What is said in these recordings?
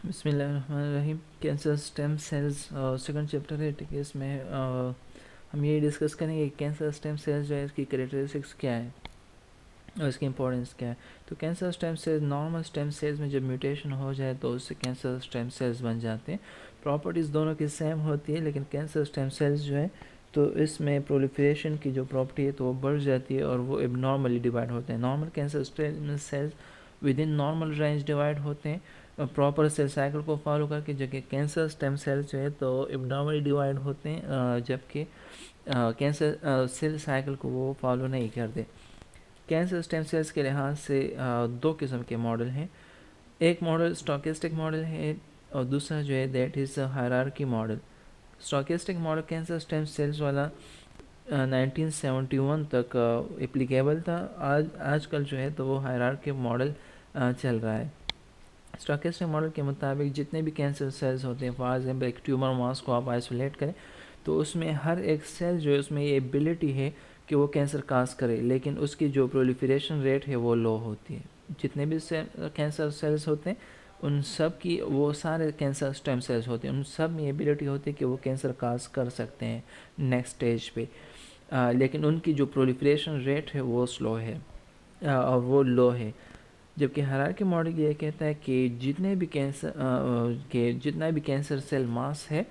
بسم اللہ الرحمن الرحیم. Cancer stem cells second chapter ہے. ٹھیک ہے, اس میں ہم یہ ڈسکس کریں گے کہ کینسر اسٹیم سیلز جو ہے اس کی کریکٹرسٹکس کیا ہے اور اس کی امپورٹنس کیا ہے. تو cancer stem cells normal stem cells میں جب میوٹیشن ہو جائے تو اس سے کینسر اسٹیم سیلز بن جاتے ہیں. پراپرٹیز دونوں کی سیم ہوتی ہے, لیکن کینسر اسٹیم سیلز جو ہے تو اس میں پرولیفریشن کی جو پراپرٹی ہے تو وہ بڑھ جاتی ہے اور وہ اب نارملی ڈیوائڈ ہوتے ہیں. Normal cancer stem cells with in normal range divide ہوتے ہیں پراپر سیل سائیکل کو فالو کر کے, جو کہ کینسر اسٹیم سیلز جو ہے تو ابنارملی ڈیوائڈ ہوتے ہیں جبکہ کینسر سیل سائیکل کو وہ فالو نہیں کرتے. کینسر اسٹیم سیلز کے لحاظ سے دو قسم کے ماڈل ہیں. ایک ماڈل اسٹاکسٹک ماڈل ہے اور دوسرا جو ہے that is hierarchy model. Stochastic model cancer stem cells والا 1971 تک اپلیکیبل تھا. آج کل جو ہے تو وہ ہائرارکی ماڈل چل رہا ہے. اسٹاکسٹک ماڈل کے مطابق جتنے بھی کینسر سیلز ہوتے ہیں, فار ایگزامپل ایک ٹیومر ماس کو آپ آئسولیٹ کریں تو اس میں ہر ایک سیل جو ہے اس میں یہ ایبلٹی ہے کہ وہ کینسر کاز کرے, لیکن اس کی جو پرولیفریشن ریٹ ہے وہ لو ہوتی ہے. جتنے بھی کینسر سیلز ہوتے ہیں ان سب کی, وہ سارے کینسر اسٹیم سیلز ہوتے ہیں, ان سب میں ایبلٹی ہوتی ہے کہ وہ کینسر کاز کر سکتے ہیں نیکسٹ اسٹیج پہ, لیکن ان کی جو پرولیفریشن ریٹ ہے وہ سلو ہے اور وہ لو ہے. جبکہ ہائرارکی ماڈل یہ کہتا ہے کہ جتنا بھی کینسر سیل ماس ہے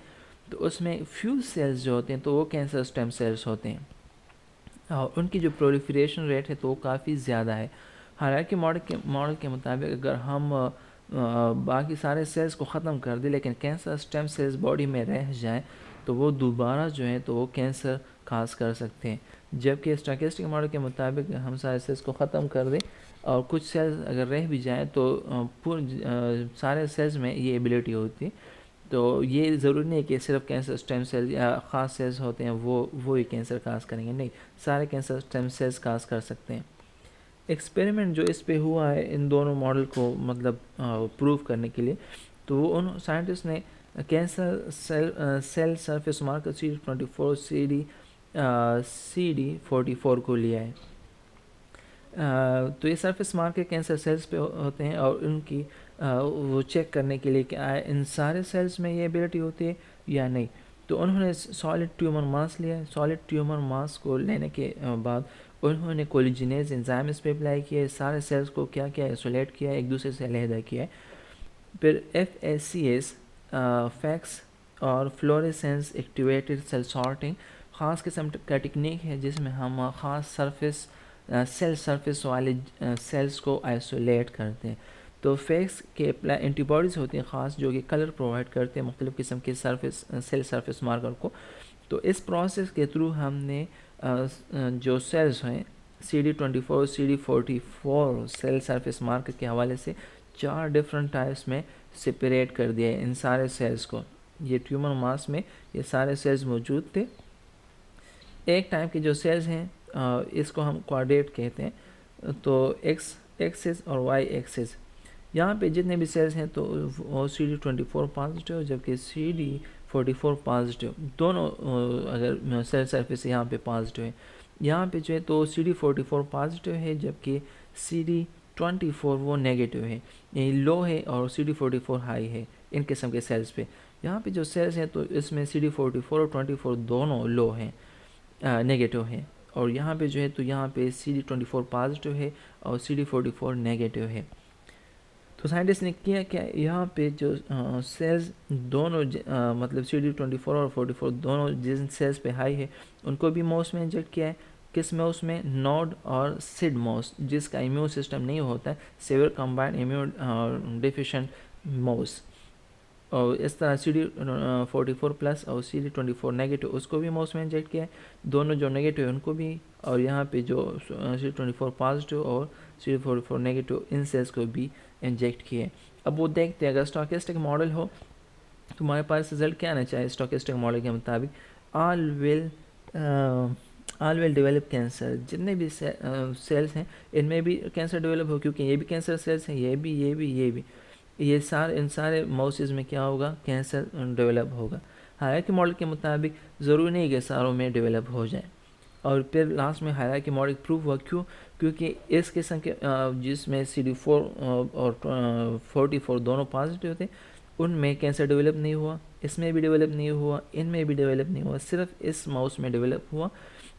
تو اس میں فیو سیلز جو ہوتے ہیں تو وہ کینسر اسٹیم سیلز ہوتے ہیں اور ان کی جو پرولیفریشن ریٹ ہے تو وہ کافی زیادہ ہے. ہائرارکی ماڈل کے مطابق اگر ہم باقی سارے سیلز کو ختم کر دیں لیکن کینسر اسٹیم سیلز باڈی میں رہ جائیں تو وہ دوبارہ جو ہے تو وہ کینسر کاز کر سکتے ہیں. جبکہ اسٹاکسٹک ماڈل کے مطابق ہم سارے سیلز کو ختم کر دیں اور کچھ سیلز اگر رہ بھی جائیں تو سارے سیلز میں یہ ایبلٹی ہوتی ہے. تو یہ ضروری نہیں کہ صرف کینسر اسٹیم سیل یا خاص سیلز ہوتے ہیں وہ ہی کینسر کاز کریں گے, نہیں, سارے کینسر اسٹیم سیلز کاز کر سکتے ہیں. ایکسپیریمنٹ جو اس پہ ہوا ہے ان دونوں ماڈل کو مطلب پروو کرنے کے لیے, تو وہ ان سائنٹسٹ نے cancer cell surface marker CD24 CD44 کو لیا ہے. تو یہ سرفیس مارکر کینسر سیلز پہ ہوتے ہیں اور ان کی وہ چیک کرنے کے لیے کہ ان سارے سیلز میں یہ ایبلٹی ہوتی ہے یا نہیں. تو انہوں نے سالڈ ٹیومر ماس لیا ہے. سالڈ ٹیومر ماس کو لینے کے بعد انہوں نے کولیجنیز انزائم اس پہ اپلائی کیا, سارے سیلز کو کیا آئسولیٹ کیا, ایک دوسرے سے علیحدہ کیا ہے. پھر FACS فیکس اور فلوریسنس ایکٹیویٹڈ سیل سارٹنگ خاص قسم کا ٹیکنیک ہے جس میں ہم خاص سیل سرفیس والے سیلز کو آئسولیٹ کرتے ہیں. تو فیکس کے اینٹی باڈیز ہوتی ہیں خاص جو کہ کلر پرووائڈ کرتے ہیں مختلف قسم کے سیل سرفیس مارکر کو. تو اس پروسیس کے تھرو ہم نے جو سیلز ہیں CD24 CD44 cell surface marker کے حوالے سے 4 ڈفرنٹ ٹائپس میں سپریٹ کر دیا ہے ان سارے سیلز کو. یہ ٹیومر ماس میں یہ سارے سیلز موجود تھے. ایک ٹائپ کے جو سیلز ہیں اس کو ہم کوارڈیٹ کہتے ہیں, تو ایکس ایکسس اور وائی ایکسس. یہاں پہ جتنے بھی سیلز ہیں تو وہ CD24 پازیٹیو جبکہ CD44 پازیٹیو, دونوں اگر سیل سرفیس یہاں پہ پازیٹیو ہے. یہاں پہ جو ہے تو CD44 پازیٹیو ہے جبکہ CD24 وہ نیگیٹیو ہے, یعنی لو ہے, اور CD44 ہائی ہے ان قسم کے سیلز پہ. یہاں پہ جو سیلز ہیں تو اس میں CD44 اور 24 دونوں لو ہیں, نیگیٹیو ہیں, اور یہاں پہ جو ہے تو یہاں پہ CD24 پازیٹیو ہے اور CD44 نیگیٹیو ہے. تو سائنٹسٹ نے کیا کہ یہاں پہ جو سیلز دونوں مطلب CD24 اور 44 دونوں جن سیلز پہ ہائی ہے ان کو بھی موس میں انجیکٹ کیا ہے. کس موس میں؟ نوڈ اور سڈ موس, جس کا امیون سسٹم نہیں ہوتا ہے, سیویئر کمبائنڈ امیون ڈیفیشنٹ موس. اور اس طرح CD44 پلس اور CD24 نیگیٹو اس کو بھی موس میں انجیکٹ کیا ہے, دونوں جو نیگیٹو ان کو بھی, اور یہاں پہ جو CD24 پازیٹیو اور CD44 نیگیٹو ان سیلز کو بھی انجیکٹ کیے. اب وہ دیکھتے ہیں اگر اسٹاکسٹک ماڈل ہو تو ہمارے پاس رزلٹ کیا آنا چاہیے. اسٹاکسٹک ماڈل کے مطابق آل ول ڈیولپ کینسر, جتنے بھی سیلز ہیں ان میں بھی کینسر ڈیولپ ہو, کیونکہ یہ بھی کینسر سیلز ہیں, یہ بھی یہ ان سارے موسز میں کیا ہوگا, کینسر ڈیولپ ہوگا. ہائرارکی ماڈل کے مطابق ضروری نہیں کہ ساروں میں ڈیولپ ہو جائیں. اور پھر لاسٹ میں ہائرارکی ماڈل پروو ہوا, کیونکہ اس قسم کے جس میں CD4 اور 44 دونوں پازیٹیو تھے, ان میں کینسر ڈیولپ نہیں ہوا، اس میں بھی ڈیولپ نہیں ہوا، ان میں بھی ڈیولپ نہیں ہوا، صرف اس ماؤس میں ڈیولپ ہوا،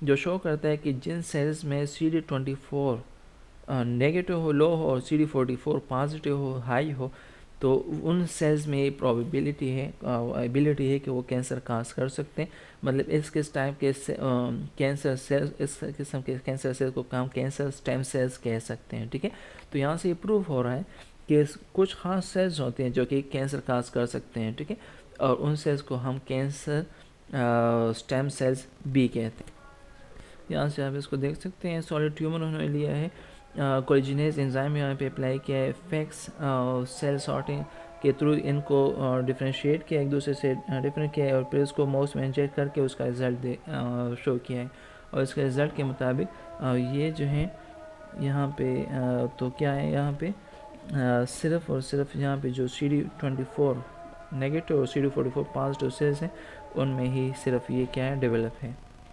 جو شو کرتا ہے کہ جن سیلز میں CD24 نیگیٹو ہو، لو ہو، اور CD44 پازیٹیو ہو، ہائی ہو، تو ان سیلز میں یہ پرابیبلٹی ہے، ایبلٹی ہے کہ وہ کینسر کاز کر سکتے ہیں. مطلب اس ٹائپ کے کینسر سیلز، اس قسم کے کینسر سیلز کو ہم کینسر اسٹیم سیلز کہہ سکتے ہیں. ٹھیک ہے، تو یہاں سے یہ پروو ہو رہا ہے کہ کچھ خاص سیلز ہوتے ہیں جو کہ کینسر کاز کر سکتے ہیں. ٹھیک ہے، اور ان سیلز کو ہم کینسر اسٹیم سیلز بھی کہتے ہیں. یہاں سے آپ اس کو دیکھ سکتے ہیں، سالڈ ٹیومر انہوں نے لیا ہے، کولیجنیز انزائم یہاں پہ اپلائی کیا ہے، فیکس سیل سارٹنگ کے تھرو ان کو ڈفرینشیٹ کیا، ایک دوسرے سے ڈفرینٹ کیا ہے، اور پھر اس کو ماؤس میں انجیکٹ کر کے اس کا رزلٹ شو کیا ہے. اور اس کے رزلٹ کے مطابق یہ جو ہیں یہاں پہ تو کیا ہے، یہاں پہ صرف اور صرف یہاں پہ جو CD24 نیگیٹو اور CD44 پازیٹیو سیلز ہیں ان میں ہی صرف یہ کیا ہے ڈیولپ ہے.